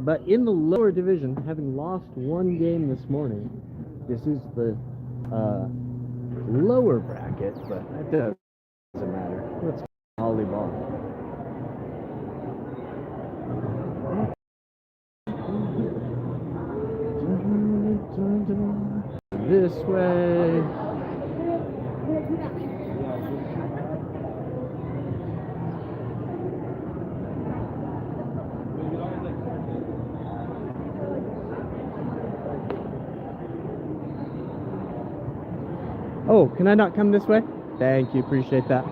But in the lower division, having lost one game this morning, this is the lower bracket, but that doesn't matter. Let's volleyball. This way. Oh, can I not come this way? Thank you, appreciate that.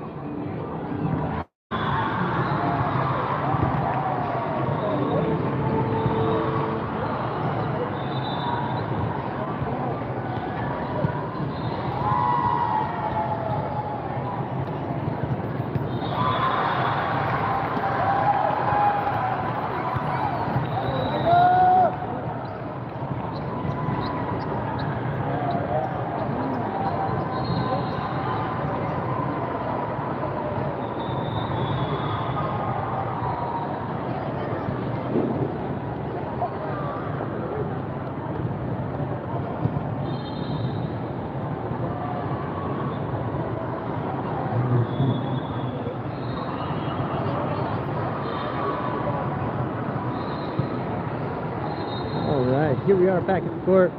Here we are back at the court.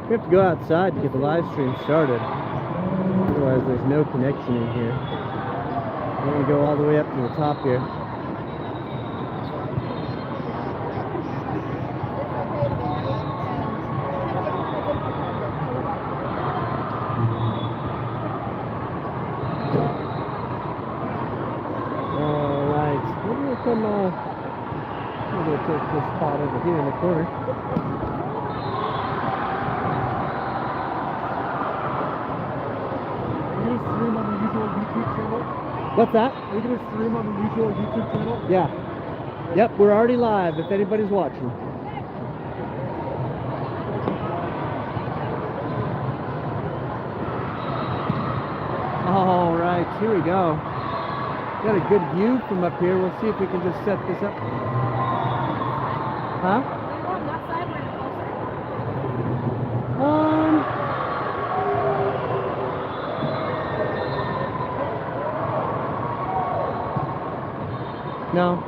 We have to go outside to get the live stream started. Otherwise, there's no connection in here. I'm going to go all the way up to the top here. Alright, we're going to come, I'm going to take this spot over here in the corner. What's that? Are you going to stream on the usual YouTube channel? Yeah. Yep, we're already live if anybody's watching. Alright, here we go. Got a good view from up here. We'll see if we can just set this up. Huh? No.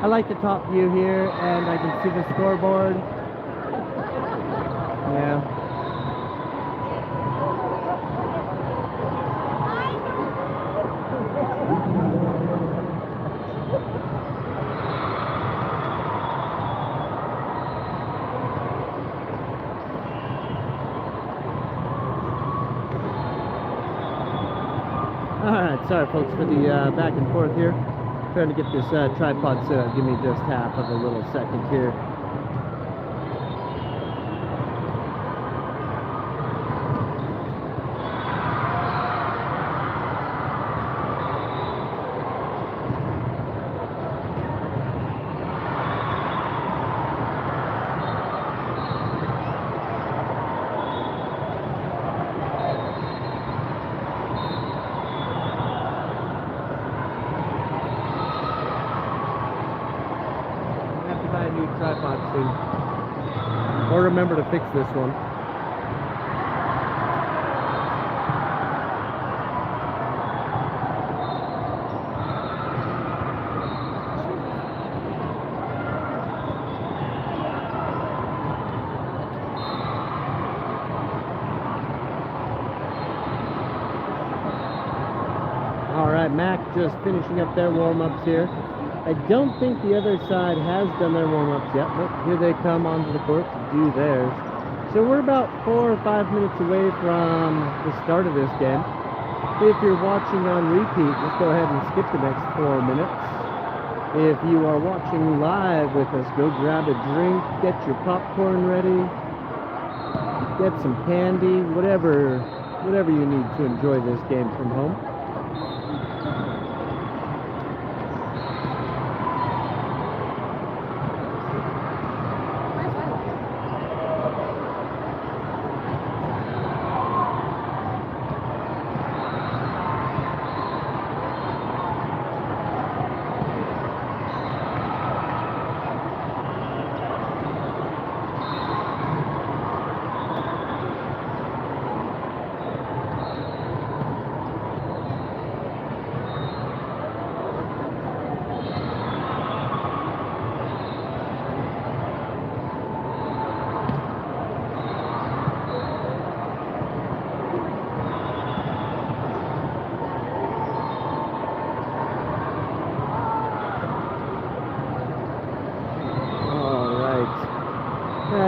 I like the top view here, and I can see the scoreboard. Yeah. Alright, sorry folks for the back and forth here. Trying to get this tripod set up. Give me just half of a little second here. Tripod soon. Or remember to fix this one. Alright, Mac just finishing up their warm-ups here. I don't think the other side has done their warm-ups yet. Nope, here they come onto the court to do theirs. So we're about 4 or 5 minutes away from the start of this game. If you're watching on repeat, just go ahead and skip the next 4 minutes. If you are watching live with us, go grab a drink, get your popcorn ready, get some candy, whatever you need to enjoy this game from home.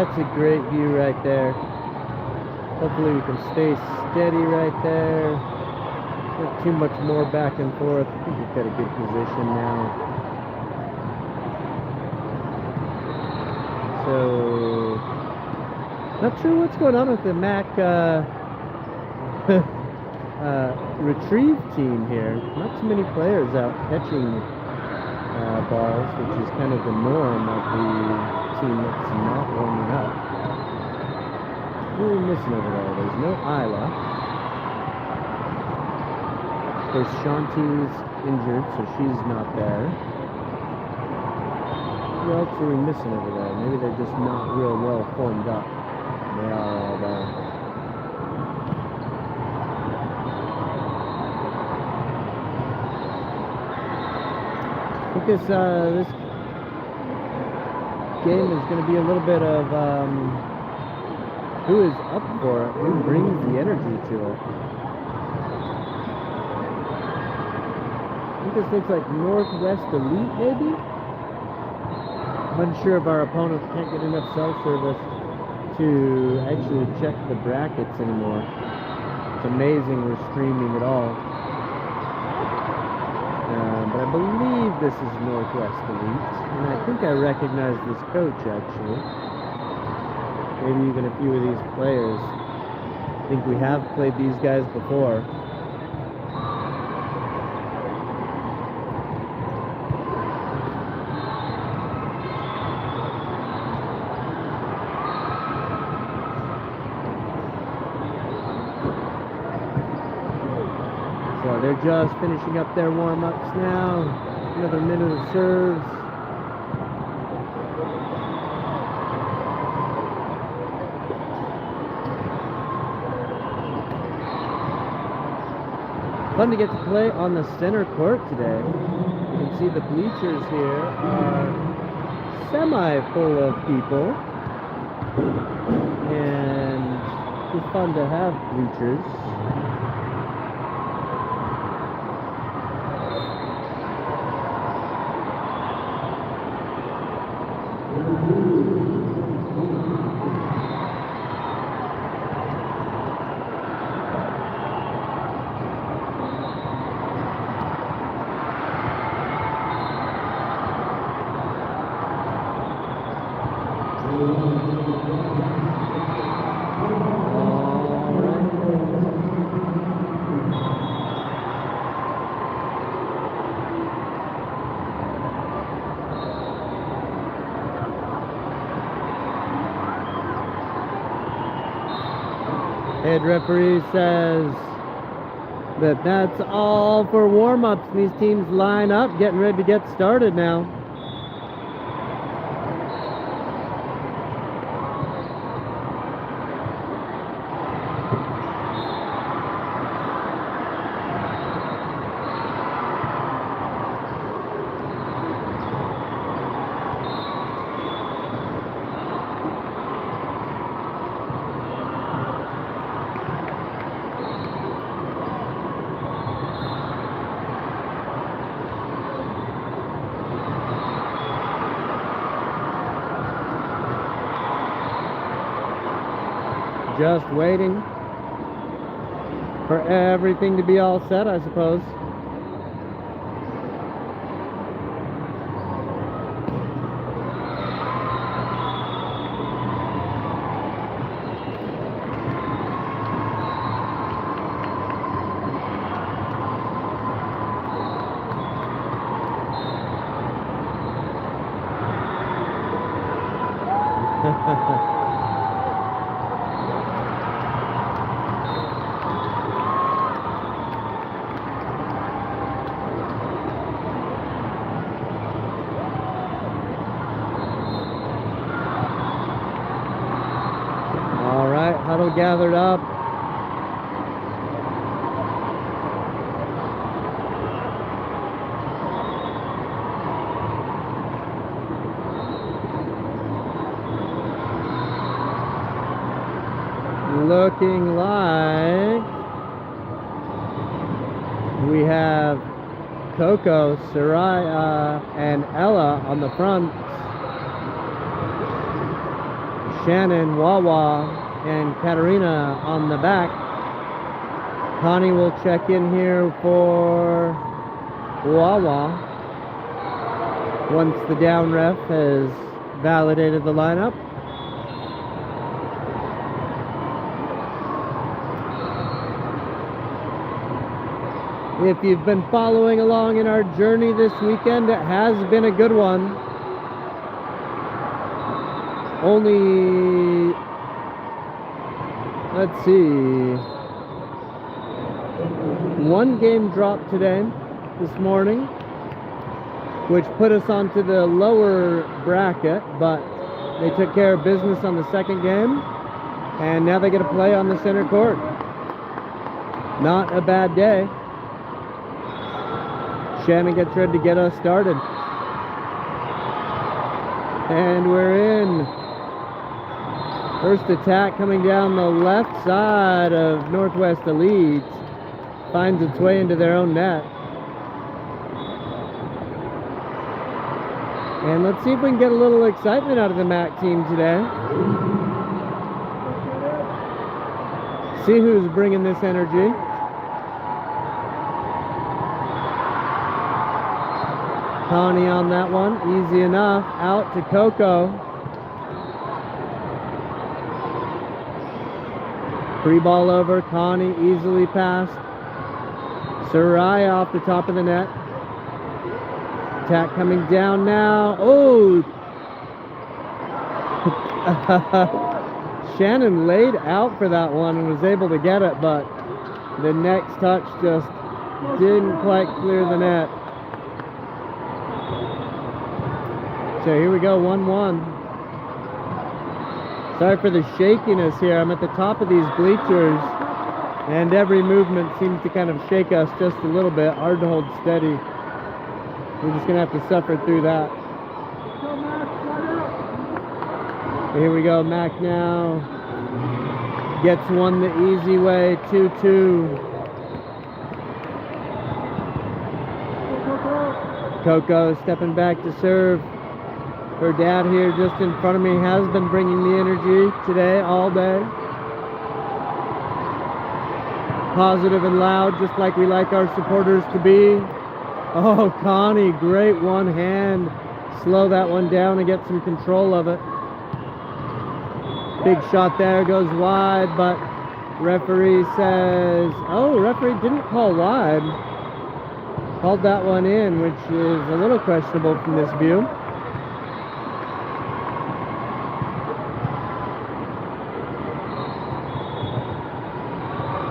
That's a great view right there. Hopefully we can stay steady right there. Not too much more back and forth. I think we've got a good position now. So, not sure what's going on with the Mac retrieve team here. Not too many players out catching balls, which is kind of the norm of the team that's not warming up. Who are we missing over there? There's no Isla. Of course, Shanti's injured, so she's not there. Who else are we missing over there? Maybe they're just not real well formed up. They are all there. I think this game is going to be a little bit of who is up for it, who brings the energy to it. I think this looks like Northwest Elite, maybe? I'm unsure if our opponents can't get enough cell service to actually check the brackets anymore. It's amazing we're streaming it all. But I believe this is Northwest Elite, and I think I recognize this coach actually. Maybe even a few of these players. I think we have played these guys before. So they're just finishing up their warm-ups now. Another minute of serves. Fun to get to play on the center court today. You can see the bleachers here are semi-full of people. And it's fun to have bleachers. Head referee says that that's all for warm-ups. These teams line up, getting ready to get started now. Just waiting for everything to be all set, I suppose. Huddle gathered up. Looking like we have Coco, Soraya, and Ella on the front. Shannon, Wawa, and Katarina on the back. Connie will check in here for Wawa once the down ref has validated the lineup. If you've been following along in our journey this weekend, it has been a good one. Only, let's see, one game dropped today, this morning, which put us onto the lower bracket, but they took care of business on the second game, and now they get to play on the center court. Not a bad day. Shannon gets ready to get us started. And we're in. First attack coming down the left side of Northwest Elite. Finds its way into their own net. And let's see if we can get a little excitement out of the MAC team today. See who's bringing this energy. Connie on that one, easy enough. Out to Coco. Free ball over, Connie easily passed. Soraya off the top of the net. Attack coming down now. Oh! Shannon laid out for that one and was able to get it, but the next touch just didn't quite clear the net. So here we go, 1-1. Sorry for the shakiness here. I'm at the top of these bleachers, and every movement seems to kind of shake us just a little bit. Hard to hold steady. We're just going to have to suffer through that. Here we go, Mac now. Gets one the easy way, 2-2. Coco stepping back to serve. Her dad here just in front of me has been bringing the energy today, all day. Positive and loud, just like we like our supporters to be. Oh, Connie, great one hand. Slow that one down and get some control of it. Big shot there, goes wide, but referee says, oh, referee didn't call wide. Called that one in, which is a little questionable from this view.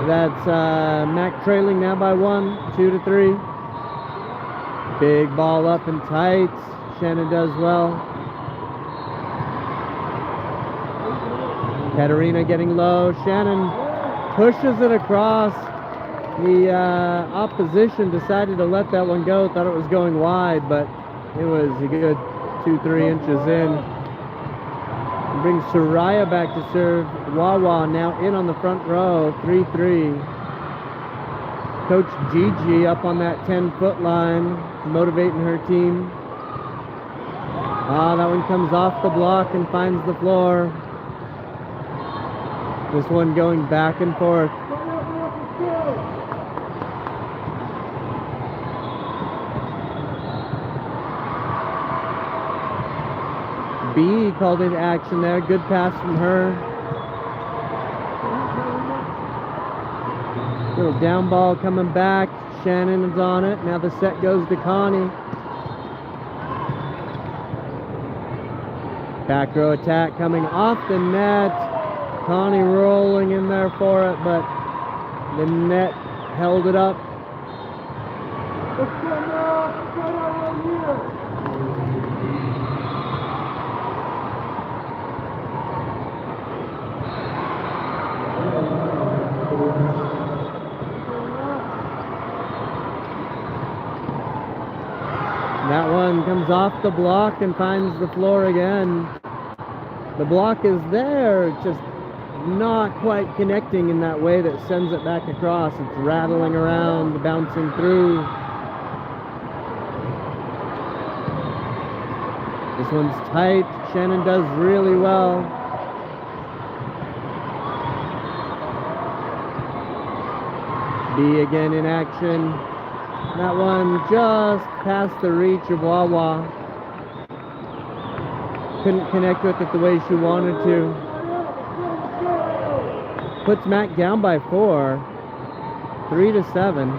That's Mac trailing now by 1, 2-3. Big ball up and tight. Shannon does well. Katarina getting low. Shannon pushes it across. The opposition decided to let that one go. Thought it was going wide, but it was a good 2-3 inches in. Brings Soraya back to serve. Wawa now in on the front row, 3-3. Coach Gigi up on that 10-foot line, motivating her team. That one comes off the block and finds the floor. This one going back and forth. B called into action there. Good pass from her. Little down ball coming back. Shannon is on it. Now the set goes to Connie. Back row attack coming off the net. Connie rolling in there for it, but the net held it up. That one comes off the block and finds the floor again. The block is there, just not quite connecting in that way that sends it back across. It's rattling around, bouncing through. This one's tight. Shannon does really well. B again in action. That one just past the reach of Wawa. Couldn't connect with it the way she wanted to. Puts Mac down by 4. 3-7.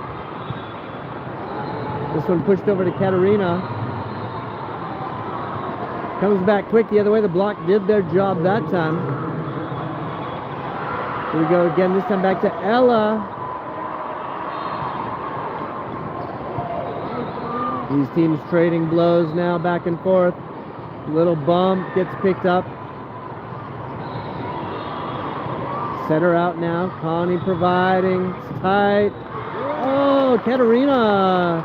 This one pushed over to Katerina. Comes back quick the other way. The block did their job that time. Here we go again, this time back to Ella. These teams trading blows now back and forth. Little bump gets picked up. Center out now. Connie providing. It's tight. Oh, Katerina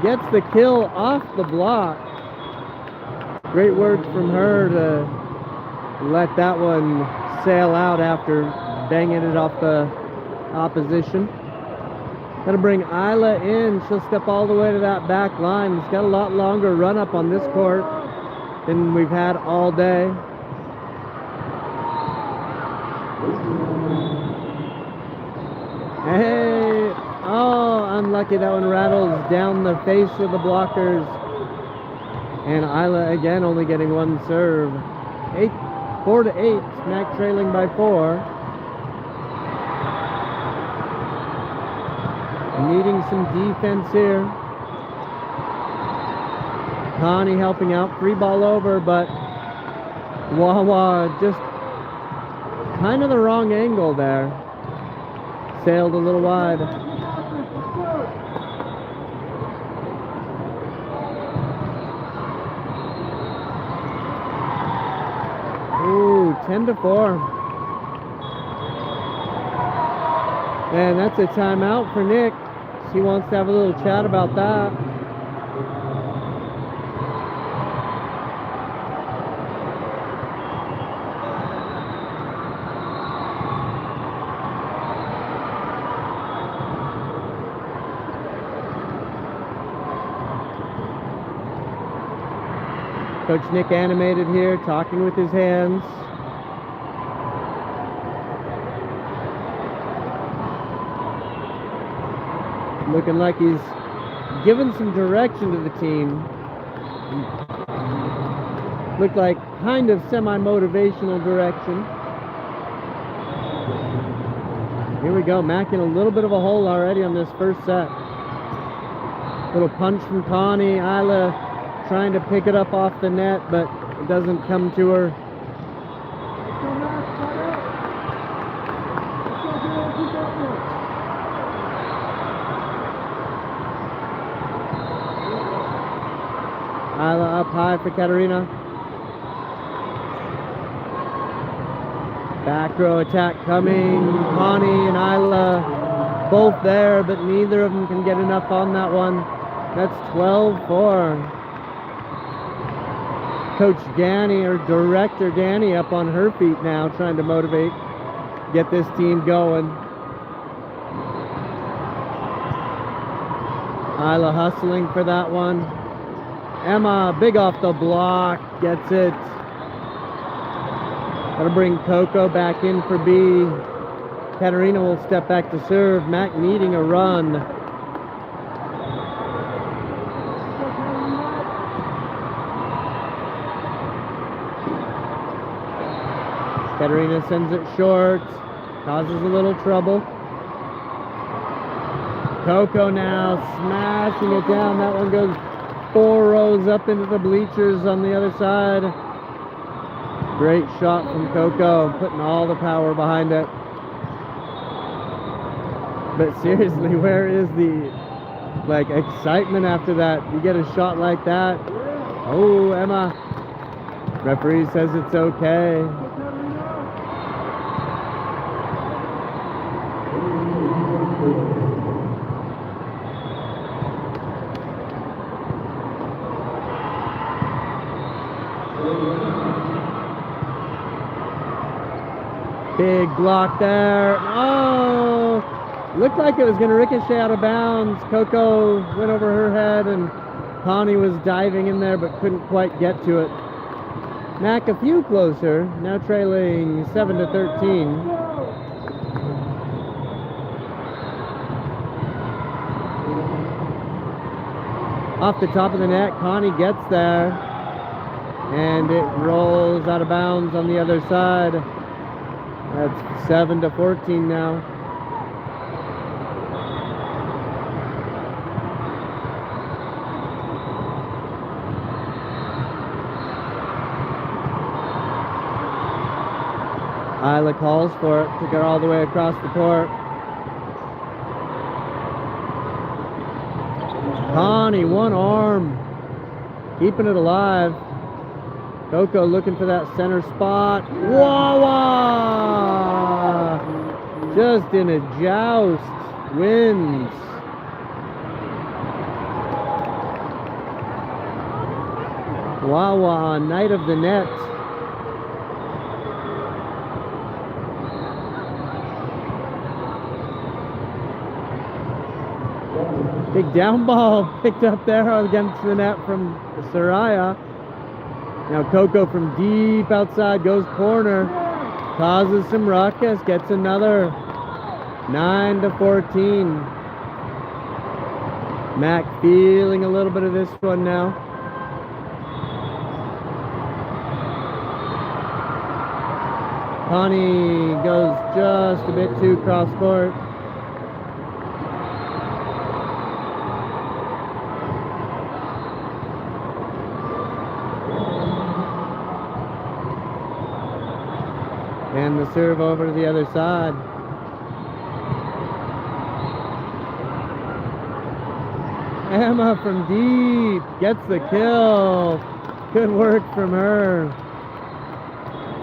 gets the kill off the block. Great work from her to let that one sail out after banging it off the opposition. Gonna bring Isla in. She'll step all the way to that back line. It's got a lot longer run up on this court than we've had all day. Hey, oh, unlucky. That one rattles down the face of the blockers. And Isla again only getting one serve. 4-8, Smack trailing by 4. Needing some defense here. Connie helping out, free ball over, but Wawa just kind of the wrong angle there. Sailed a little wide. Ooh, 10-4. And that's a timeout for Nick. He wants to have a little chat about that. Coach Nick animated here, talking with his hands. Looking like he's giving some direction to the team. Looked like kind of semi-motivational direction. Here we go, Mac in a little bit of a hole already on this first set. Little punch from Connie. Isla trying to pick it up off the net, but it doesn't come to her. Isla up high for Katerina. Back row attack coming. Connie and Isla both there, but neither of them can get enough on that one. That's 12-4. Coach Danny, or Director Danny, up on her feet now, trying to motivate, get this team going. Isla hustling for that one. Emma, big off the block, gets it. Gotta bring Coco back in for B. Katerina will step back to serve. Mac needing a run. Katerina sends it short, causes a little trouble. Coco now smashing it down. That one goes 4 rows up into the bleachers on the other side. Great shot from Coco, putting all the power behind it. But seriously, where is the excitement after that? You get a shot like that. Oh, Emma. Referee says it's okay. Big block there. Oh! Looked like it was going to ricochet out of bounds. Coco went over her head, and Connie was diving in there but couldn't quite get to it. Mac a few closer, now trailing 7-13. Off the top of the net, Connie gets there. And it rolls out of bounds on the other side. That's 7-14 now. Isla calls for it, took her all the way across the court. Connie, one arm, keeping it alive. Coco looking for that center spot. Wawa! Just in a joust, wins. Wawa, night of the net. Big down ball picked up there against the net from Soraya. Now Coco from deep outside goes corner, causes some ruckus, gets another 9-14. Mac feeling a little bit of this one now. Connie goes just a bit too cross court. And the serve over to the other side. Emma from deep gets the kill. Good work from her.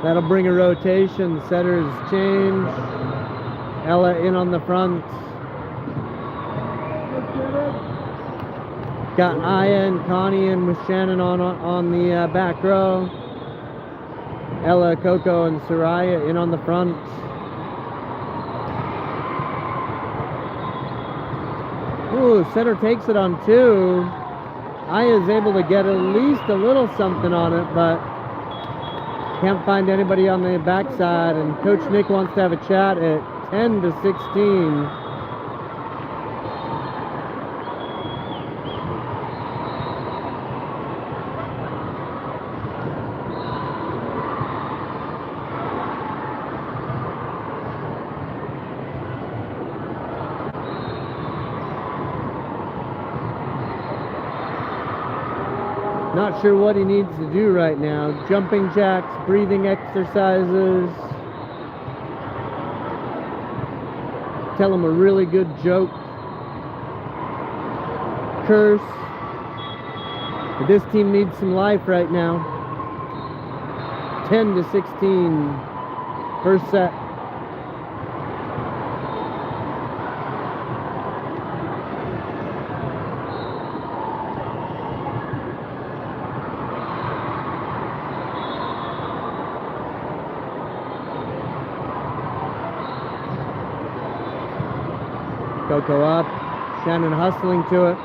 That'll bring a rotation. Setters change. Ella in on the front. Got Aya and Connie in with Shannon on the back row. Ella, Coco, and Soraya in on the front. Ooh, Setter takes it on two. Aya's able to get at least a little something on it, but can't find anybody on the backside. And Coach Nick wants to have a chat at 10-16. Not sure what he needs to do right now. Jumping jacks, breathing exercises. Tell him a really good joke. Curse. But this team needs some life right now. 10-16. First set. Coco up, Shannon hustling to it.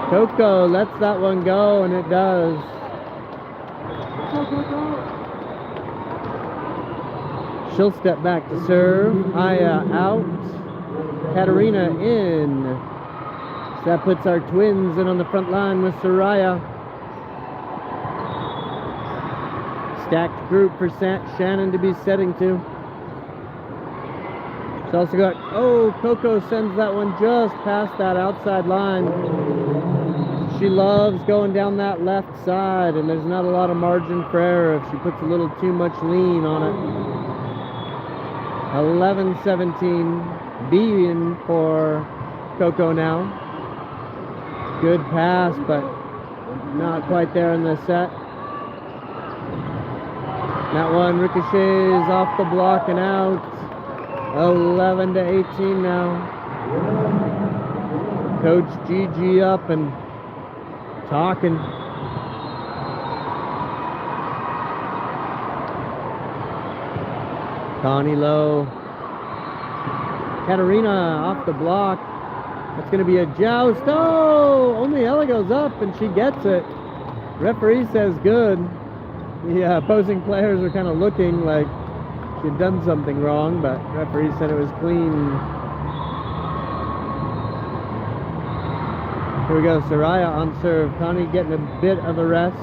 Coco lets that one go, and it does. She'll step back to serve. Aya out. Katarina in. So that puts our twins in on the front line with Soraya. Stacked group for Shannon to be setting to. She's also got, oh, Coco sends that one just past that outside line. She loves going down that left side, and there's not a lot of margin for error if she puts a little too much lean on it. 11-17, being for Coco now. Good pass, but not quite there in the set. That one ricochets off the block and out. 11-18 now. Coach GG up and talking. Connie low. Katarina off the block. That's going to be a joust. Oh, only Ella goes up and she gets it. Referee says good. The opposing players are kind of looking like She had done something wrong, but referee said it was clean. Here we go, Soraya on serve. Connie getting a bit of a rest.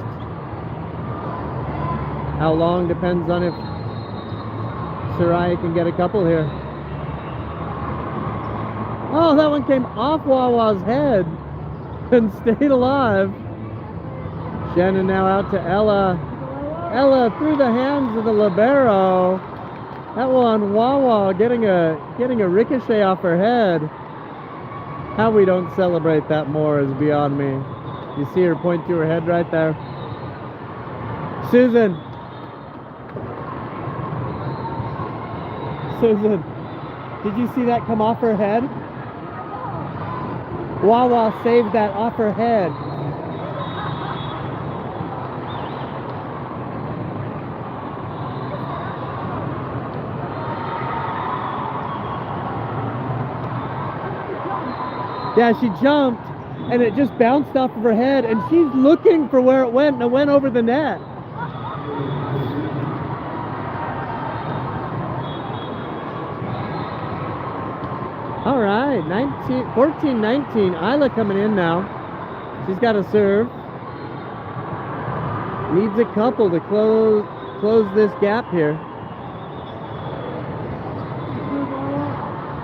How long depends on if Soraya can get a couple here. Oh, that one came off Wawa's head and stayed alive. Shannon now out to Ella. Ella through the hands of the libero. That one, Wawa getting a ricochet off her head. How we don't celebrate that more is beyond me. You see her point to her head right there. Susan. Susan, did you see that come off her head? Wawa saved that off her head. Yeah, she jumped and it just bounced off of her head and she's looking for where it went and it went over the net. All right, 14-19. Isla coming in now. She's got a serve. Needs a couple to close this gap here.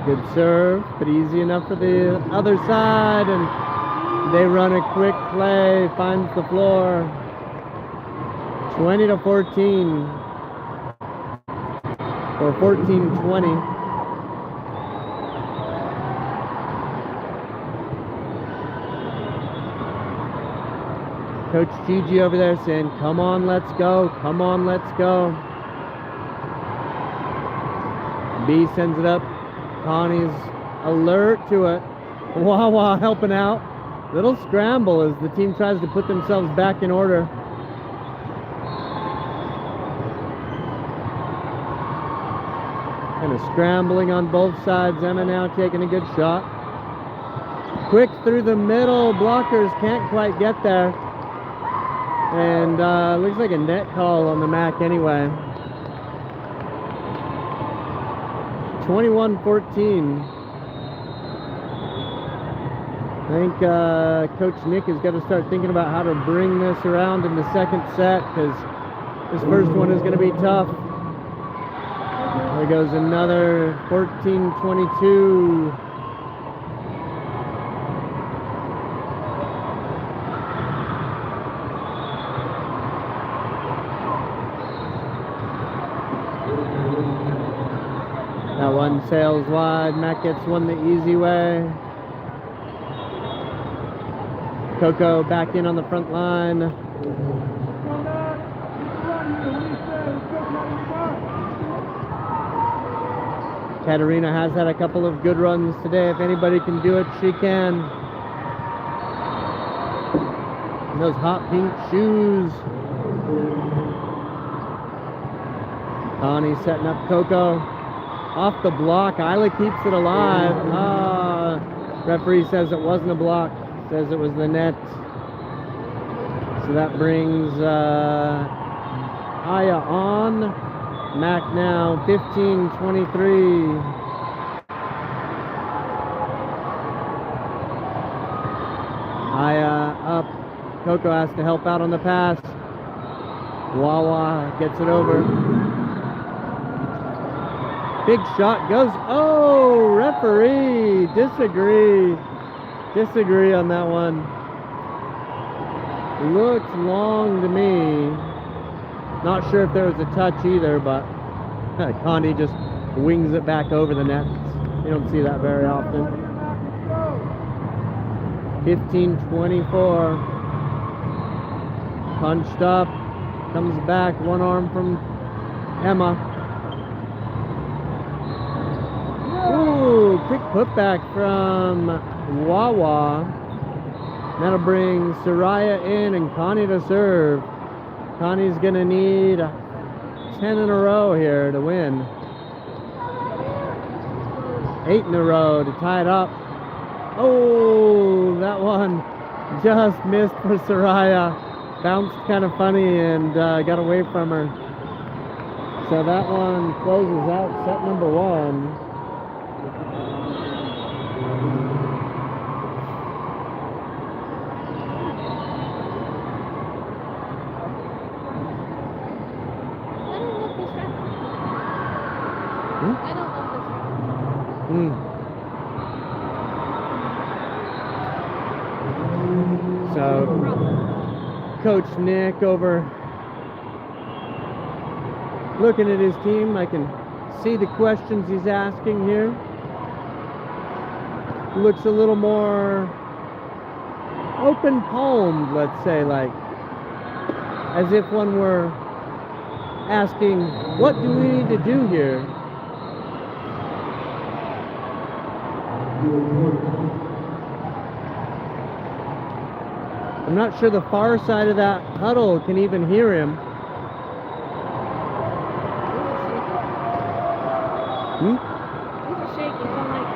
Good serve, but easy enough for the other side, and they run a quick play, finds the floor. 20-14, or 14-20. Coach Gigi over there saying, come on, let's go, come on, let's go. B sends it up. Connie's alert to it. Wawa helping out. Little scramble as the team tries to put themselves back in order. Kind of scrambling on both sides. Emma now taking a good shot. Quick through the middle. Blockers can't quite get there. And looks like a net call on the MAC anyway. 21-14. I think Coach Nick has got to start thinking about how to bring this around in the second set, because this first one is going to be tough. There goes another 14-22. That one sails wide. Matt gets one the easy way. Coco back in on the front line. Katerina has had a couple of good runs today. If anybody can do it, she can. And those hot pink shoes. Connie setting up Coco. Off the block. Isla keeps it alive. Referee says it wasn't a block. Says it was the net. So that brings Aya on. Mac now 15-23. Aya up. Coco has to help out on the pass. Wawa gets it over. Big shot goes. Oh, referee. Disagree on that one. Looks long to me. Not sure if there was a touch either, but Condi just wings it back over the net. You don't see that very often. 15-24. Punched up. Comes back. One arm from Emma. Ooh, quick putback from Wawa. That'll bring Soraya in and Connie to serve. Connie's gonna need 10 in a row here to win. 8 in a row to tie it up. Oh, that one just missed for Soraya. Bounced kind of funny and got away from her. So that one closes out set number 1. I don't love this ref. So, Coach Nick over looking at his team. I can see the questions he's asking here. Looks a little more open-palmed, let's say, like as if one were asking, what do we need to do here? I'm not sure the far side of that huddle can even hear him. He's shaking. I don't like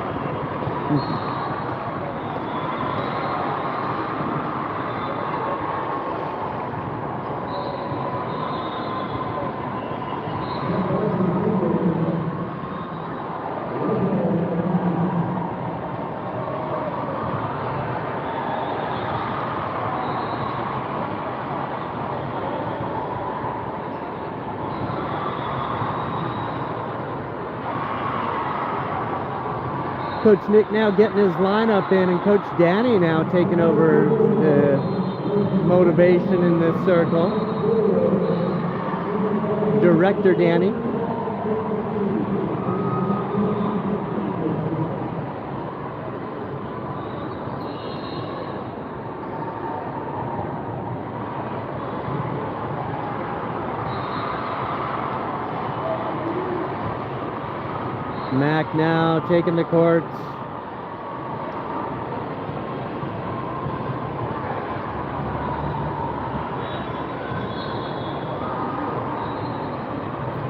it. Coach Nick now getting his lineup in, and Coach Danny now taking over the motivation in this circle. Director Danny. Mac now taking the courts.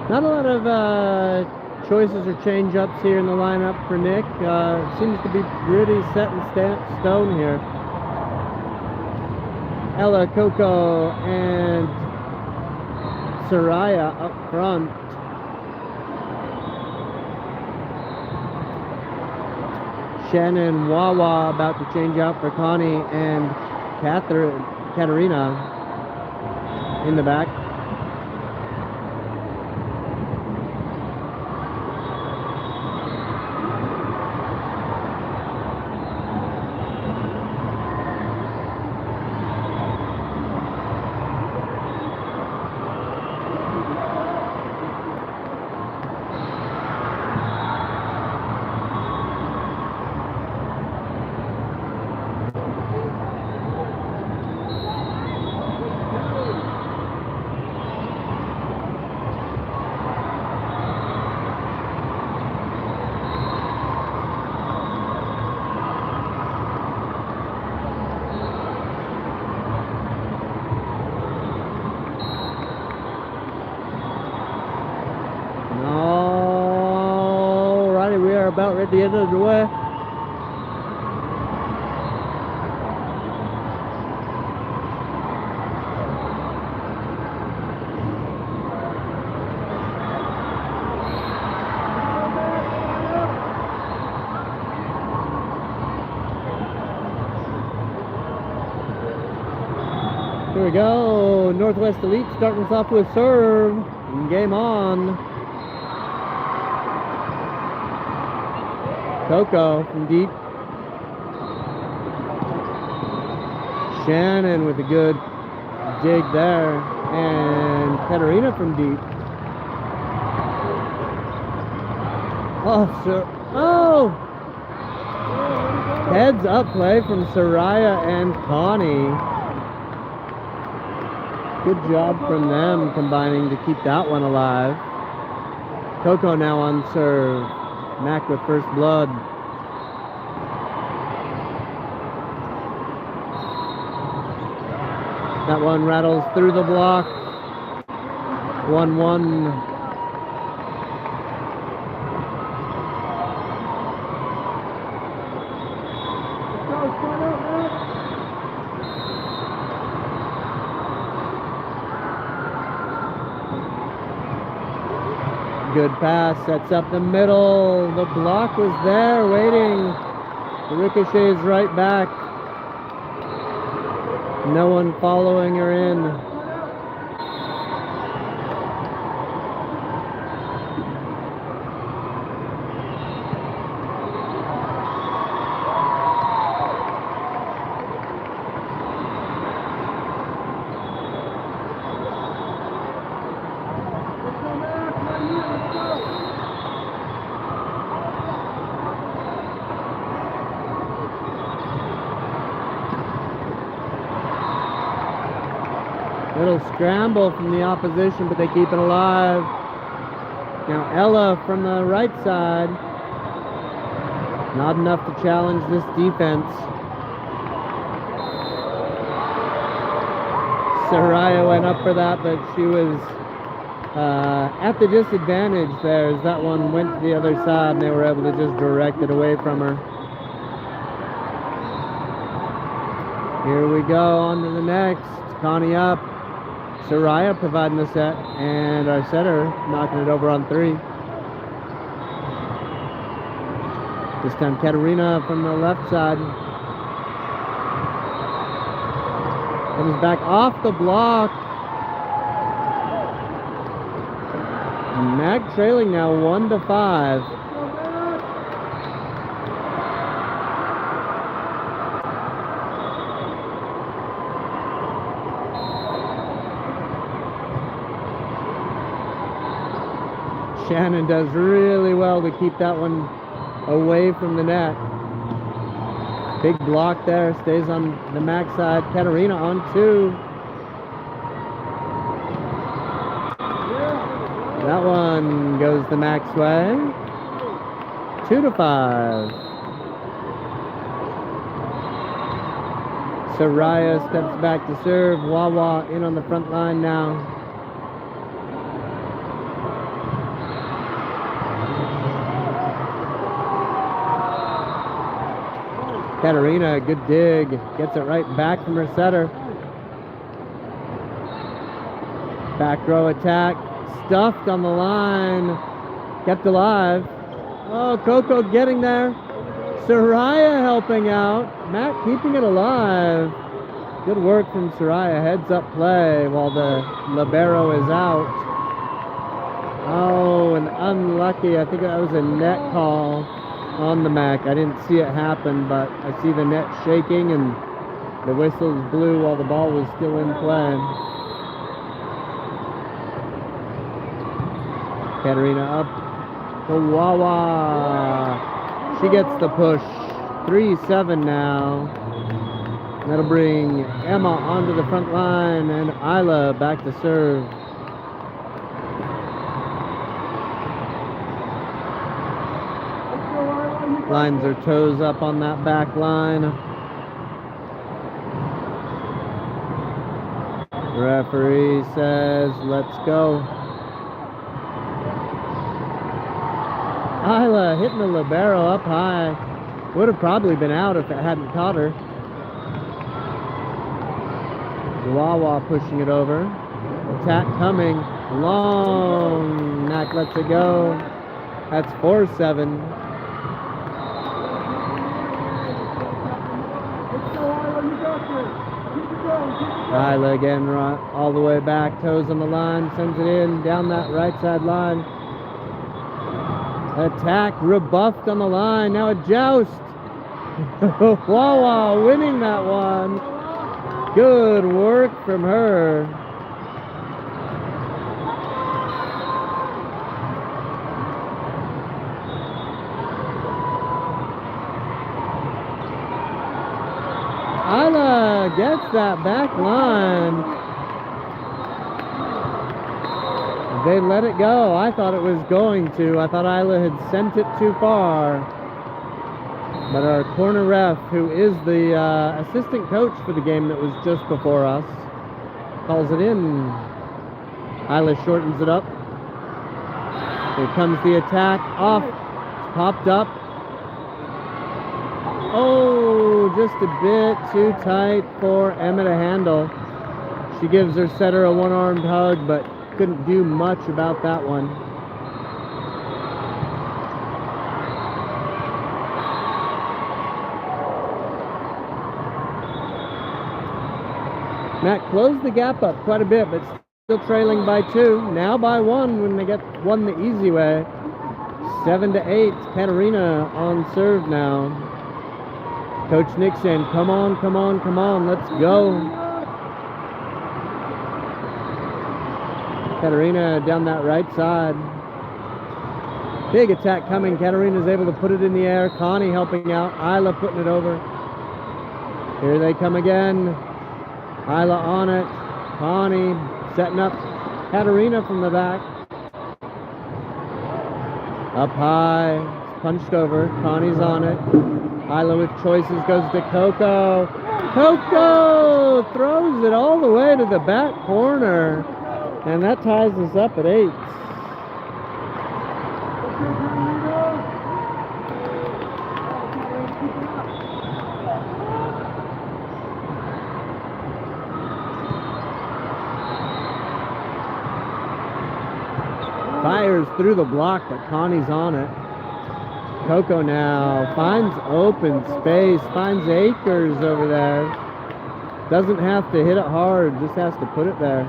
Not a lot of choices or change-ups here in the lineup for Nick. Seems to be pretty set in stone here. Ella, Coco, and Soraya up front. Shannon Wawa about to change out for Connie, and Katarina in the back. About at the end of the way. Here we go. Northwest Elite starting us off with serve. And game on. Coco from deep. Shannon with a good dig there. And Katarina from deep. Oh, sir. Oh! Heads up play from Soraya and Connie. Good job from them combining to keep that one alive. Coco now on serve. Mac with first blood. That one rattles through the block. 1-1. Good pass, sets up the middle. The block was there waiting. The ricochet's right back. No one following her in. Little scramble from the opposition, but they keep it alive. Now Ella from the right side. Not enough to challenge this defense. Soraya went up for that, but she was at the disadvantage there as that one went to the other side and they were able to just direct it away from her. Here we go, on to the next. Connie up. Soraya providing the set, and our setter knocking it over on 3. This time Katerina from the left side. Comes back off the block. Mag trailing now 1-5. Shannon does really well to keep that one away from the net. Big block there, stays on the Mac side. Katerina on 2. That one goes the Mac's way. 2-5. Soraya steps back to serve. Wawa in on the front line now. Katerina, good dig, gets it right back from her setter. Back row attack, stuffed on the line, kept alive. Oh, Coco getting there. Soraya helping out. Matt keeping it alive. Good work from Soraya, heads up play while the libero is out. Oh, and unlucky, I think that was a net call on the Mac. I didn't see it happen, but I see the net shaking and the whistles blew while the ball was still in play. Katerina up to Wawa. She gets the push. 3-7 now. That'll bring Emma onto the front line and Isla back to serve. Lines her toes up on that back line. Referee says, let's go. Isla hitting the libero up high. Would have probably been out if it hadn't caught her. Wawa pushing it over. Attack coming. Long. Mac lets it go. That's 4-7. Isla again all the way back, toes on the line, sends it in, down that right side line. Attack rebuffed on the line, now a joust. Wawa winning that one. Good work from her. Isla gets that back line. They let it go. I thought it was going to. I thought Isla had sent it too far. But our corner ref, who is the assistant coach for the game that was just before us, calls it in. Isla shortens it up. Here comes the attack. Off. It's popped up. Oh, just a bit too tight for Emma to handle. She gives her setter a one-armed hug, but couldn't do much about that one. Matt closed the gap up quite a bit, but still trailing by 2. Now by 1 when they get one the easy way. 7-8. Katerina on serve now. Coach Nixon, come on, come on, come on, let's go. Katerina down that right side. Big attack coming. Katerina's able to put it in the air. Connie helping out. Isla putting it over. Here they come again. Isla on it. Connie setting up Katerina from the back. Up high. Punched over. Connie's on it. Isla with choices goes to Coco. Coco throws it all the way to the back corner. And that ties us up at 8. Fires through the block, but Connie's on it. Coco now finds open space, finds Akers over there. Doesn't have to hit it hard, just has to put it there.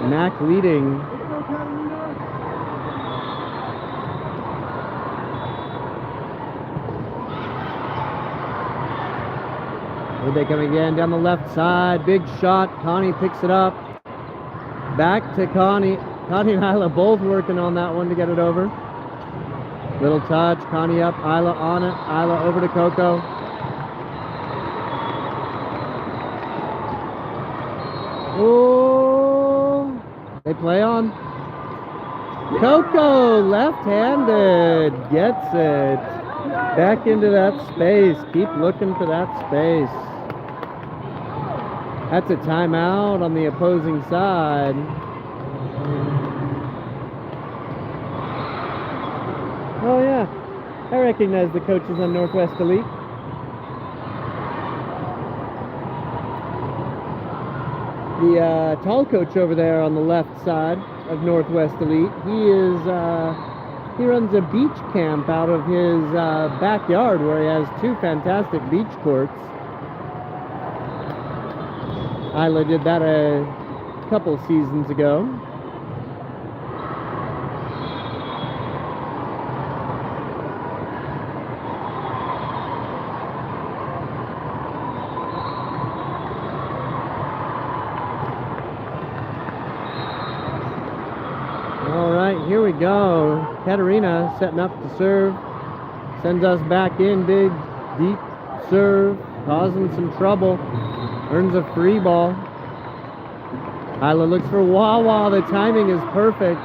Mac leading. Here they come again down the left side. Big shot. Connie picks it up. Back to Connie. Connie and Isla both working on that one to get it over. Little touch. Connie up. Isla on it. Isla over to Coco. Oh, they play on. Coco, left-handed, gets it. Back into that space. Keep looking for that space. That's a timeout on the opposing side. Oh yeah, I recognize the coaches on Northwest Elite. The tall coach over there on the left side of Northwest Elite, he runs a beach camp out of his backyard where he has 2 fantastic beach courts. Isla did that a couple seasons ago. All right, here we go. Katerina setting up to serve. Sends us back in. Big, deep serve. Causing some trouble. Earns a free ball. Isla looks for Wawa. The timing is perfect.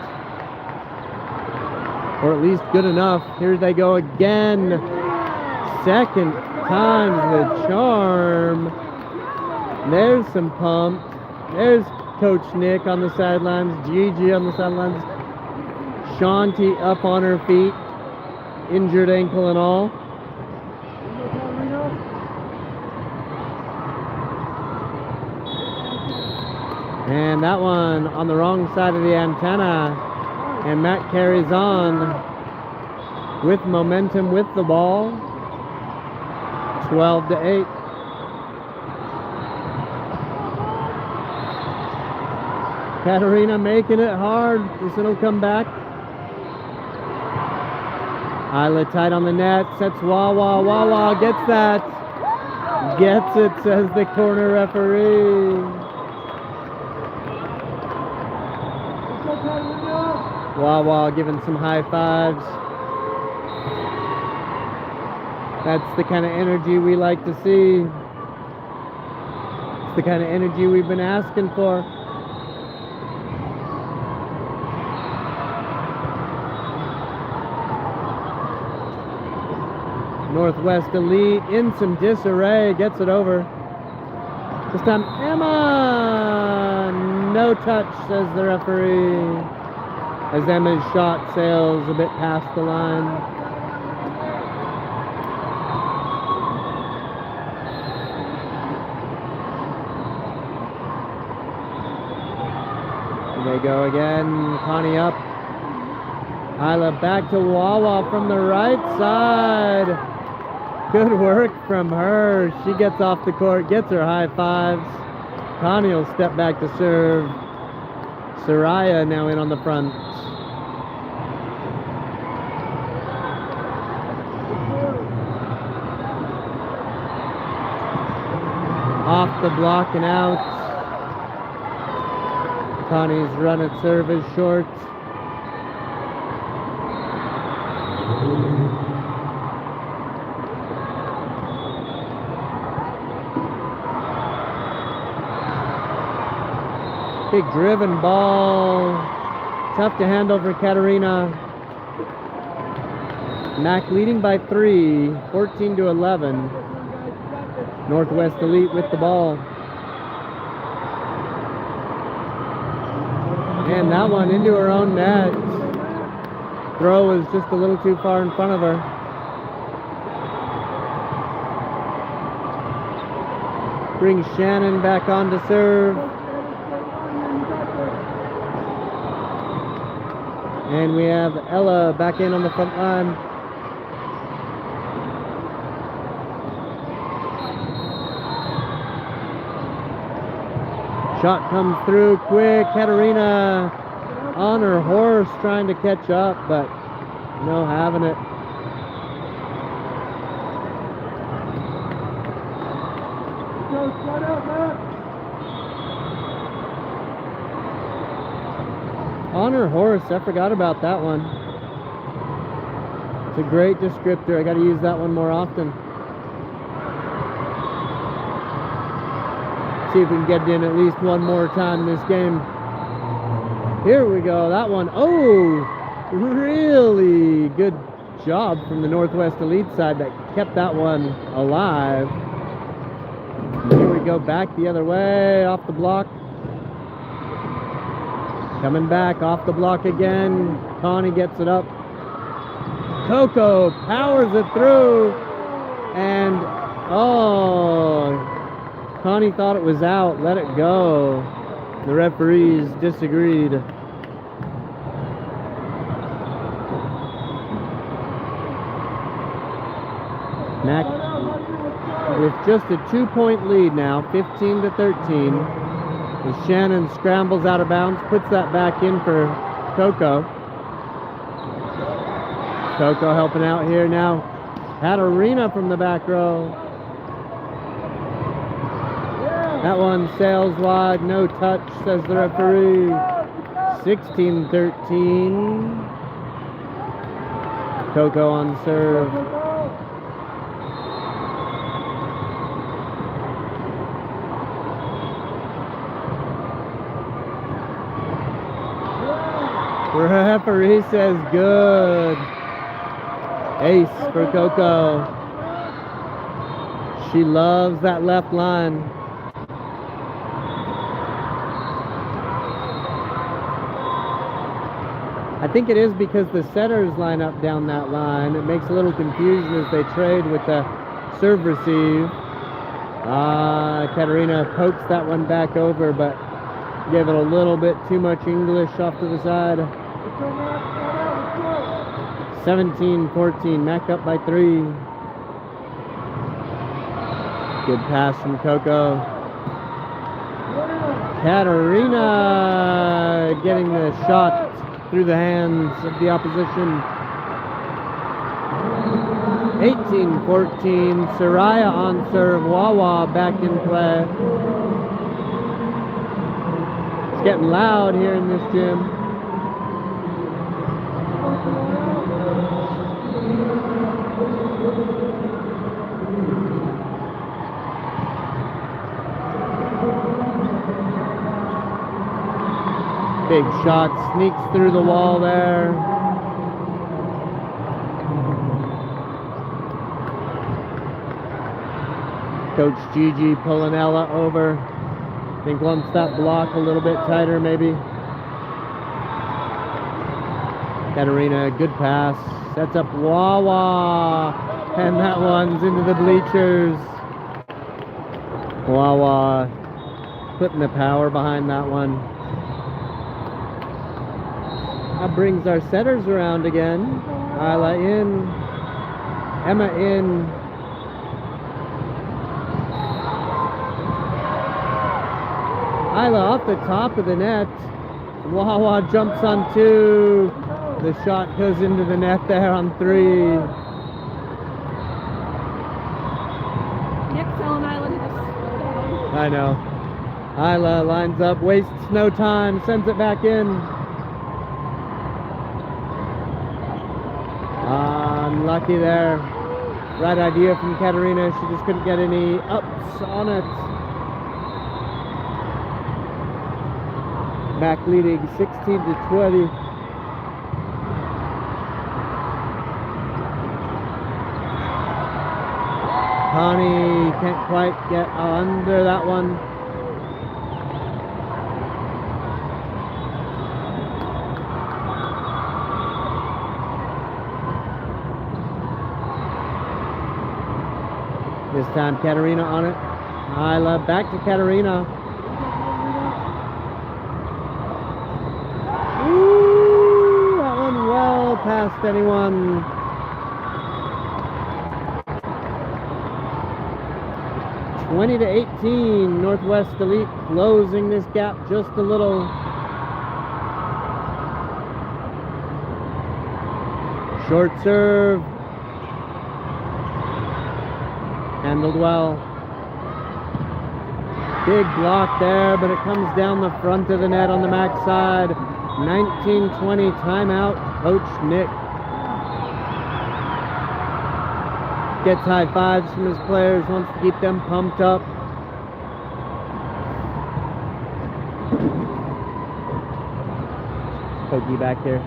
Or at least good enough. Here they go again. Second time's the charm. There's some pump. There's Coach Nick on the sidelines. Gigi on the sidelines. Shanti up on her feet. Injured ankle and all. And that one on the wrong side of the antenna. And Matt carries on with momentum with the ball. 12-8. Katerina making it hard. This will come back. Isla tight on the net. Sets Wawa. Wawa gets that. Gets it, says the corner referee. Wawa giving some high fives. That's the kind of energy we like to see. It's the kind of energy we've been asking for. Northwest Elite in some disarray, gets it over. This time Emma, no touch, says the referee. As Emma's shot sails a bit past the line. Here they go again, Connie up. Isla back to Wawa from the right side. Good work from her. She gets off the court, gets her high fives. Connie will step back to serve. Soraya now in on the front. Off the block and out. Connie's run at serve is short. Big driven ball. Tough to handle for Katerina. Mac leading by 3, 14-11. Northwest Elite with the ball. And that one into her own net. Throw was just a little too far in front of her. Brings Shannon back on to serve. And we have Ella back in on the front line. Shot comes through quick. Katerina on her horse trying to catch up, but no having it. On her horse, I forgot about that one. It's a great descriptor. I got to use that one more often. See if we can get it in at least one more time this game. Here we go. That one. Oh, really good job from the Northwest Elite side that kept that one alive. Here we go back the other way, off the block. Coming back off the block again. Connie gets it up. Coco powers it through. And, oh, Connie thought it was out. Let it go. The referees disagreed. Mac with just a 2-point lead now, 15-13. As Shannon scrambles out of bounds, puts that back in for Coco. Coco helping out here now. Katerina from the back row. That one sails wide, no touch, says the referee. 16-13. Coco on serve. Referee says good. Ace for Coco. She loves that left line. I think it is because the setters line up down that line. It makes a little confusion as they trade with the serve receive. Katerina pokes that one back over, but gave it a little bit too much English off to the side. 17-14, Mac up by 3. Good pass from Coco. Katerina getting the shot through the hands of the opposition. 18-14, Soraya on serve, Wawa back in play. It's getting loud here in this gym. Big shot, sneaks through the wall there. Coach Gigi pulling Ella over. I think wants that block a little bit tighter maybe. Katerina, good pass. Sets up Wawa. And that one's into the bleachers. Wawa putting the power behind that one. That brings our setters around again. Isla in. Emma in. Isla off the top of the net. Wawa jumps on 2. The shot goes into the net there on 3. Nick's telling Isla to just slow down. I know. Isla lines up, wastes no time, sends it back in. Unlucky there. Right idea from Katerina. She just couldn't get any ups on it. Back leading 16-20. Connie can't quite get under that one. This time Katerina on it. Isla back to Katerina. Ooh, that one well past anyone. 20-18, Northwest Elite closing this gap just a little. Short serve. Handled well. Big block there, but it comes down the front of the net on the Mac side. 19-20 timeout, Coach Nick. Gets high fives from his players, wants to keep them pumped up. Pokey back here.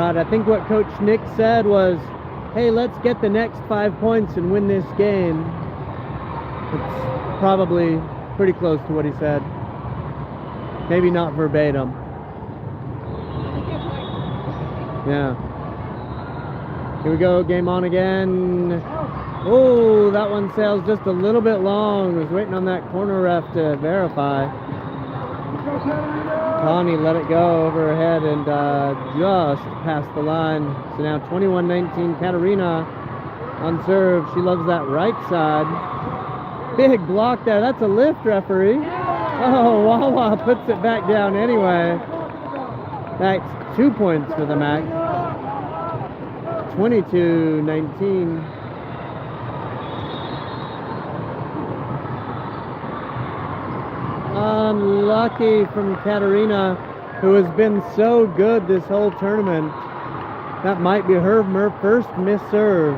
I think what Coach Nick said was, hey, let's get the next 5 points and win this game. It's probably pretty close to what he said. Maybe not verbatim. Yeah. Here we go, game on again. Oh, that one sails just a little bit long. Was waiting on that corner ref to verify. Connie let it go over her head and just past the line. So now 21-19, Katerina on serve. She loves that right side. Big block there. That's a lift, referee. Oh, Wawa puts it back down anyway. That's 2 points for the Mac. 22-19. Unlucky from Katerina, who has been so good this whole tournament. That might be her first miss serve.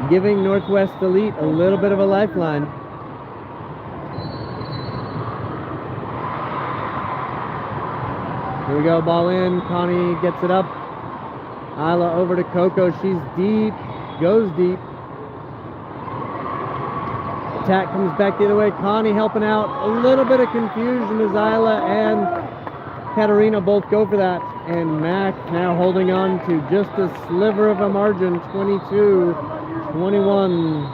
Giving Northwest Elite a little bit of a lifeline. Here we go, ball in. Connie gets it up. Isla over to Coco. She's deep, goes deep. Attack comes back the other way. Connie helping out. A little bit of confusion as Isla and Katerina both go for that. And Mac now holding on to just a sliver of a margin, 22-21.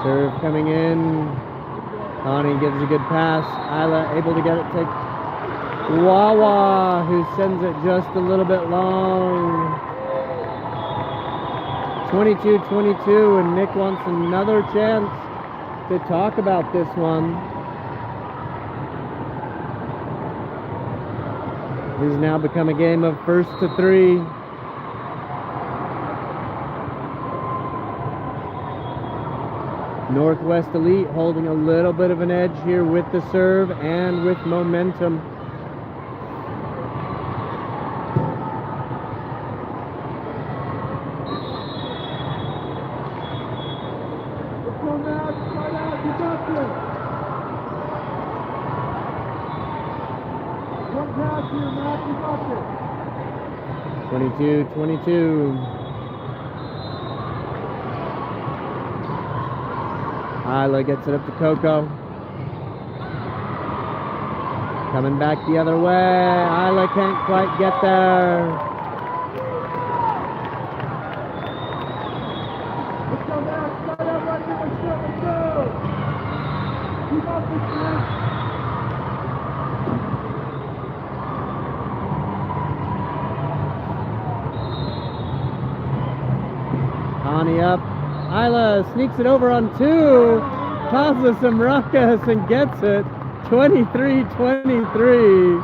Serve coming in. Connie gives a good pass. Isla able to get it to Wawa, who sends it just a little bit long. 22-22, and Nick wants another chance to talk about this one. This has now become a game of first to 3. Northwest Elite holding a little bit of an edge here with the serve and with momentum. Go, Matt. Slide out. You got this. One pass here, Matt. You got this. 22-22. Isla gets it up to Coco. Coming back the other way. Isla can't quite get there. Let's go back. Start out right here. Let's go. Keep up this man. Connie up. Isla sneaks it over on 2. Causes some ruckus and gets it. 23-23.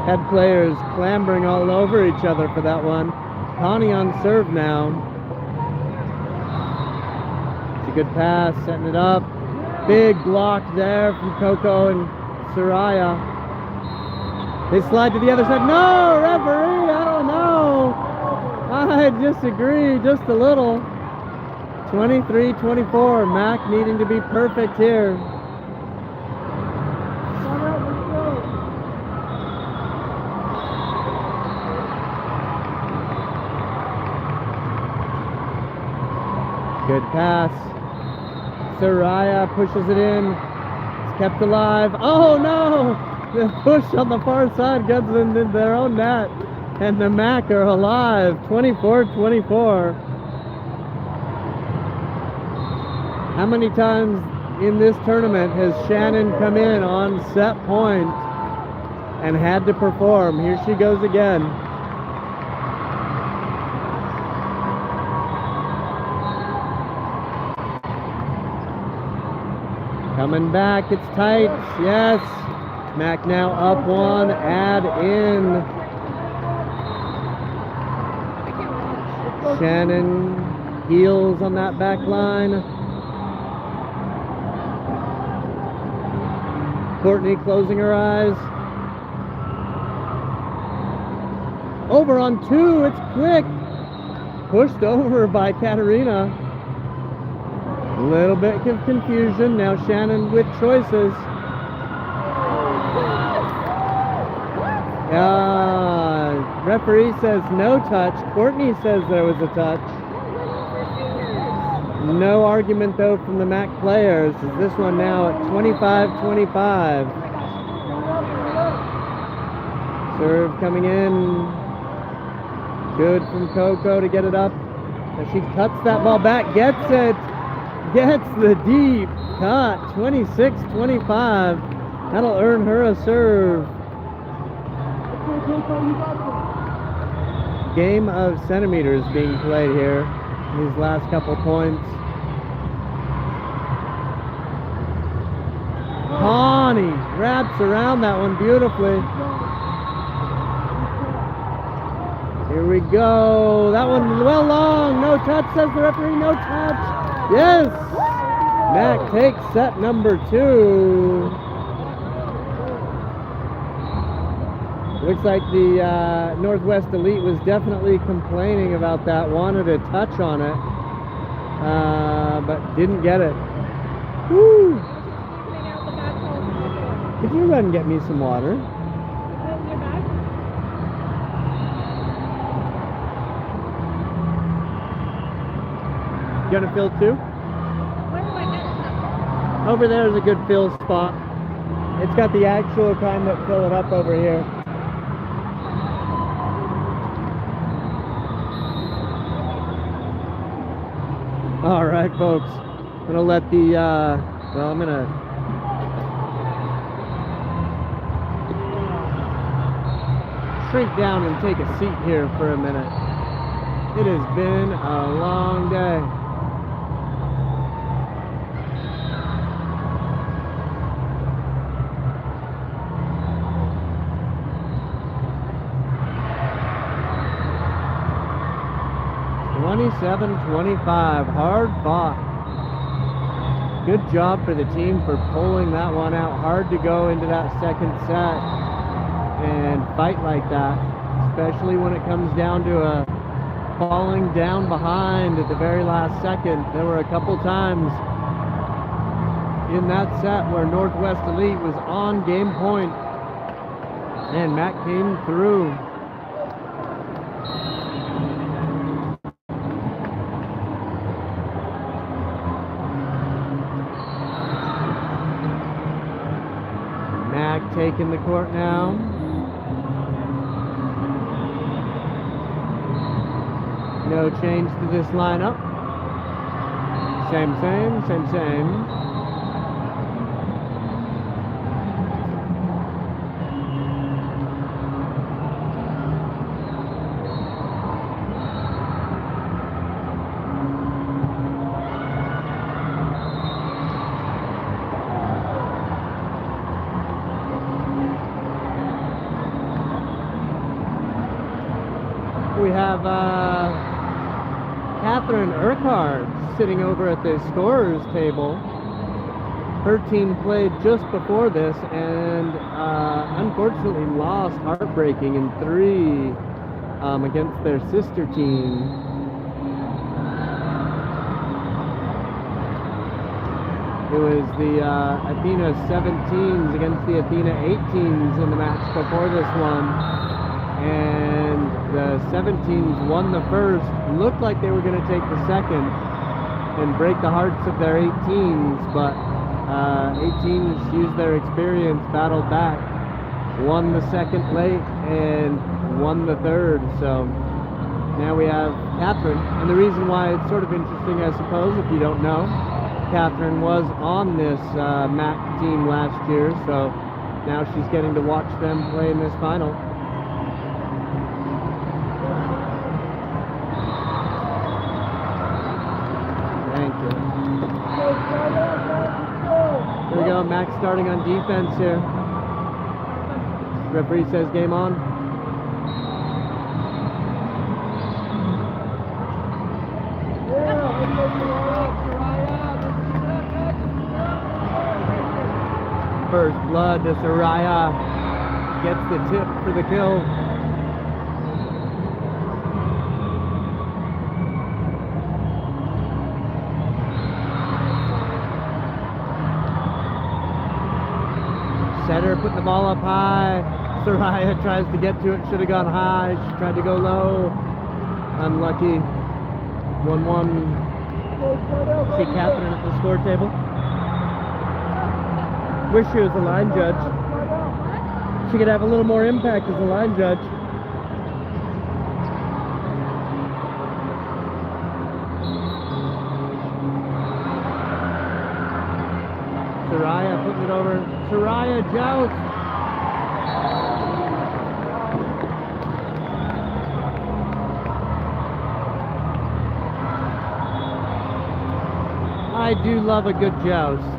Had players clambering all over each other for that one. Connie on serve now. It's a good pass, setting it up. Big block there from Coco and Soraya. They slide to the other side. No, referee, I don't know. I disagree just a little. 23-24. Mac needing to be perfect here. Start out. Let's go. Good pass. Soraya pushes it in. It's kept alive. Oh no! The push on the far side gets into their own net. And the Mac are alive. 24-24. How many times in this tournament has Shannon come in on set point and had to perform? Here she goes again. Coming back, it's tight. Yes. Mac now up 1, add in. Shannon heels on that back line. Courtney closing her eyes. Over on 2, it's quick. Pushed over by Katerina. A little bit of confusion. Now Shannon with choices. Referee says no touch. Courtney says there was a touch. No argument though from the Mac players. Is this one now at 25-25? Serve coming in. Good from Coco to get it up. As she cuts that ball back, gets it. Gets the deep cut. 26-25. That'll earn her a serve. Game of centimeters being played here. These last couple points. Connie wraps around that one beautifully. Here we go. That one well long. No touch, says the referee. No touch. Yes. Mac takes set number 2. Looks like the Northwest Elite was definitely complaining about that. Wanted a touch on it, but didn't get it. Woo! Could you run and get me some water? You gonna fill too? Over there is a good fill spot. It's got the actual kind that fill it up over here. All right, folks. I'm gonna let the well, I'm gonna shrink down and take a seat here for a minute. It has been a long day. (27-25), hard fought. Good job for the team for pulling that one out. Hard to go into that second set and fight like that, especially when it comes down to a falling down behind at the very last second. There were a couple times in that set where Northwest Elite was on game point and Mac came through. back in the court now. No change to this lineup. Same. We have Catherine Urquhart sitting over at the scorer's table. Her team played just before this and unfortunately lost heartbreaking in 3 against their sister team. It was the Athena 17s against the Athena 18s in the match before this one. And the 17s won the first, looked like they were going to take the second and break the hearts of their 18s, but 18s used their experience, battled back, won the second late, and won the third. So now we have Catherine, and the reason why it's sort of interesting, I suppose, if you don't know, Catherine was on this MAC team last year, so now she's getting to watch them play in this final. Thank you. Here we go, Max starting on defense here. Referee says game on. First blood to Soraya. Gets the tip for the kill. Setter putting the ball up high. Soraya tries to get to it, should have gone high. She tried to go low. Unlucky. 1-1. See Catherine at the score table. Wish she was a line judge. She could have a little more impact as a line judge. Soraya putting it over. Soraya joust. I do love a good joust.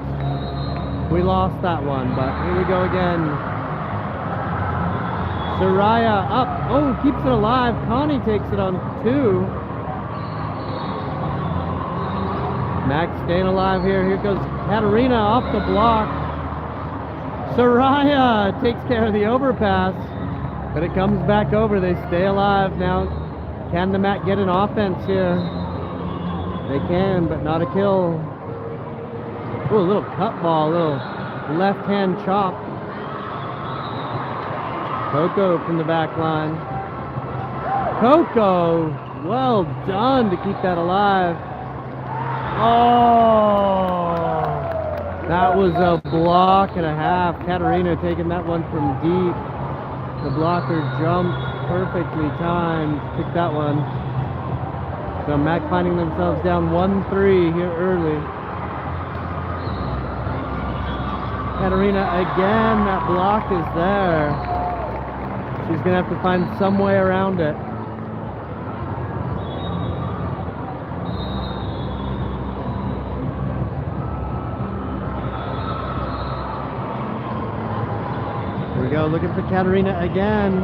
We lost that one, but here we go again. Soraya up. Oh, keeps it alive. Connie takes it on 2. Max staying alive here. Here goes Katarina off the block. Soraya takes care of the overpass, but it comes back over. They stay alive now. Can the Mat get an offense here? They can, but not a kill. Ooh, a little cut ball, a little left-hand chop. Coco from the back line. Coco, well done to keep that alive. Oh, that was a block and a half. Katarina taking that one from deep. The blocker jumped perfectly timed. Took that one. So Mac finding themselves down 1-3 here early. Katarina again, that block is there. She's gonna have to find some way around it. Here we go, looking for Katarina again.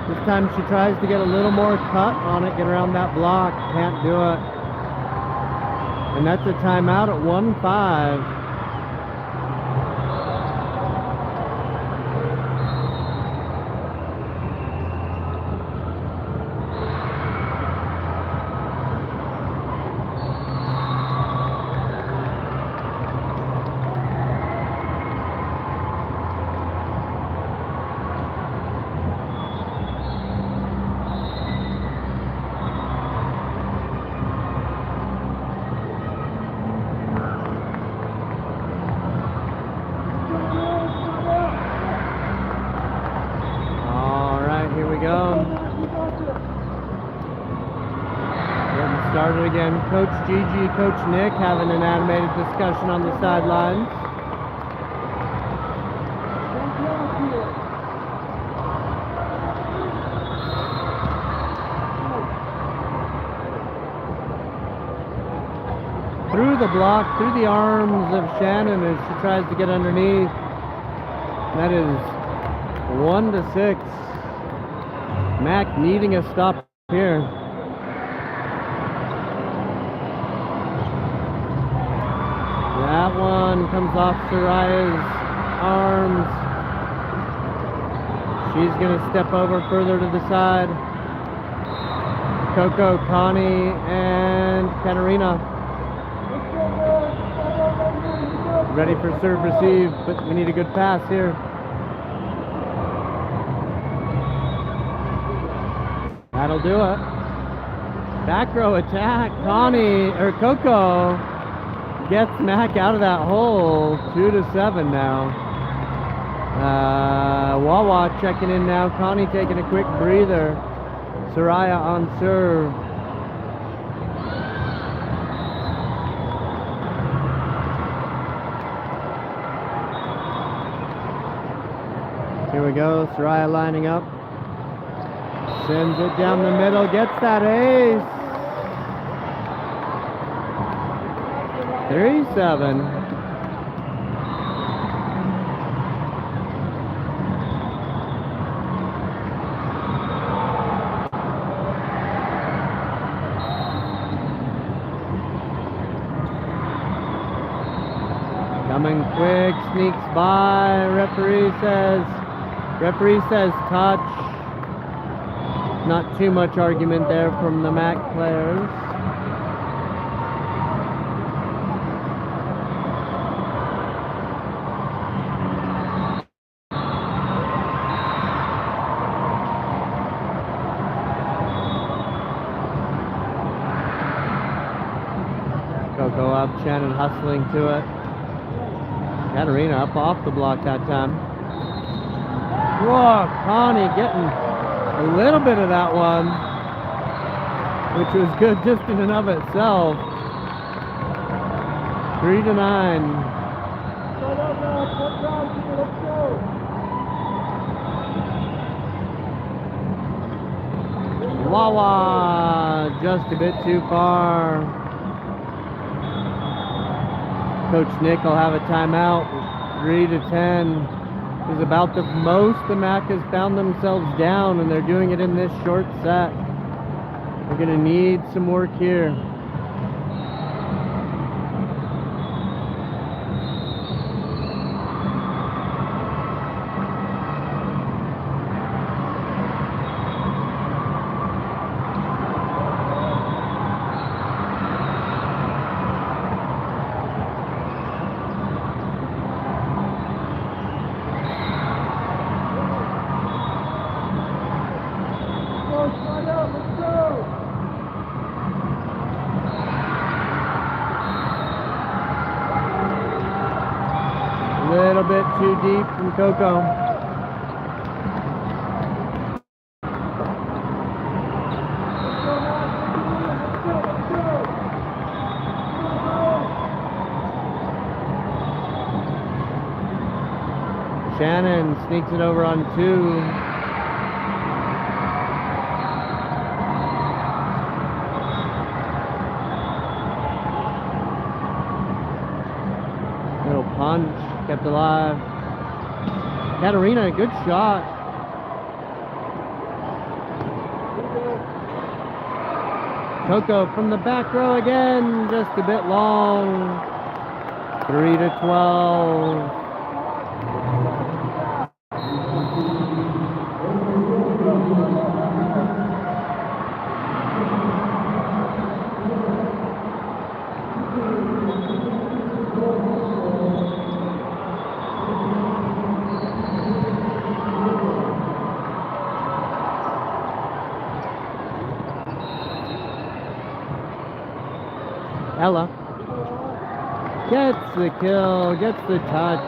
This time she tries to get a little more cut on it, get around that block. Can't do it. And that's a timeout at 1-5. started again. Coach Gigi, Coach Nick having an animated discussion on the sidelines. Through the block, through the arms of Shannon as she tries to get underneath. That is 1-6. Mac needing a stop here. That one comes off Soraya's arms. She's going to step over further to the side. Coco, Connie, and Katarina ready for serve receive, but we need a good pass here. That'll do it. Back row attack. Coco gets Mac out of that hole. 2-7 now. Wawa checking in now. Connie taking a quick breather. Soraya on serve. Here we go. Soraya lining up. Sends it down the middle. Gets that ace. 3-7. Coming quick, sneaks by. Referee says touch. Not too much argument there from the MAC players. Coco up, Shannon hustling to it. Katarina up off the block that time. Whoa, Connie getting a little bit of that one, which was good just in and of itself. 3-9. Wawa just a bit too far. Coach Nick will have a timeout. 3-10 is about the most the MAC has found themselves down, and they're doing it in this short set. They're going to need some work here. A bit too deep from Coco. Shannon sneaks it over on 2. Little punch. Kept alive. Katarina, good shot. Coco from the back row again, just a bit long. 3-12. Ella gets the kill, gets the touch.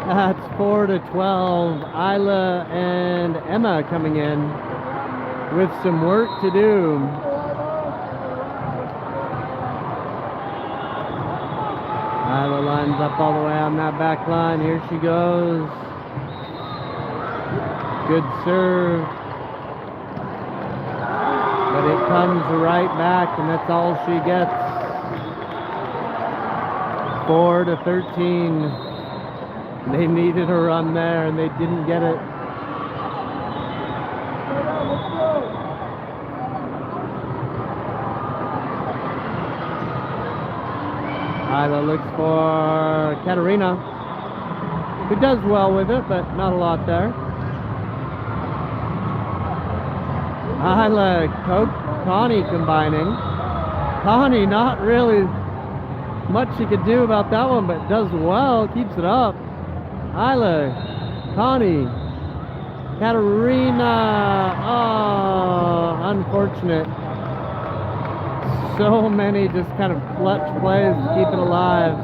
That's 4-12. Isla and Emma coming in with some work to do. Isla lines up all the way on that back line. Here she goes. Good serve. But it comes right back, and that's all she gets. 4-13. They needed a run there, and they didn't get it. Isla looks for Katarina, who does well with it, but not a lot there. Isla, Connie combining. Connie, not really much she could do about that one, but does well, keeps it up. Isla, Connie, Katarina. Oh, unfortunate. So many just kind of clutch plays to keep it alive.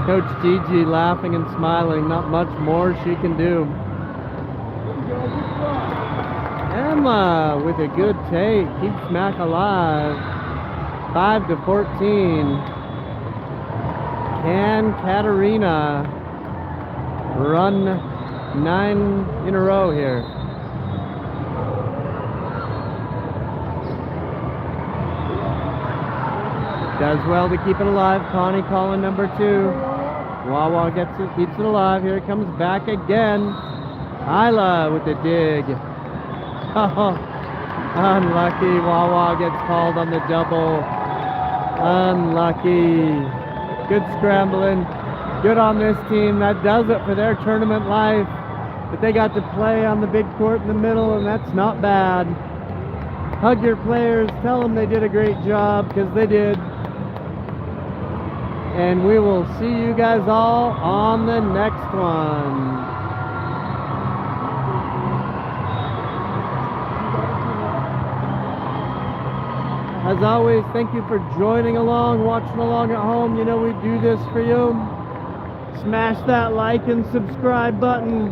Coach Gigi laughing and smiling. Not much more she can do. Emma with a good take. Keeps Mac alive. 5-14. Can Katarina run 9 in a row here? Does well to keep it alive. Connie calling number 2. Wawa gets it, keeps it alive. Here it comes back again. Isla with the dig. Oh, unlucky. Wawa gets called on the double. Unlucky. Good scrambling. Good on this team. That does it for their tournament life. But they got to play on the big court in the middle, and that's not bad. Hug your players. Tell them they did a great job, because they did. And we will see you guys all on the next one. As always, thank you for joining along, watching along at home. You know we do this for you. Smash that like and subscribe button.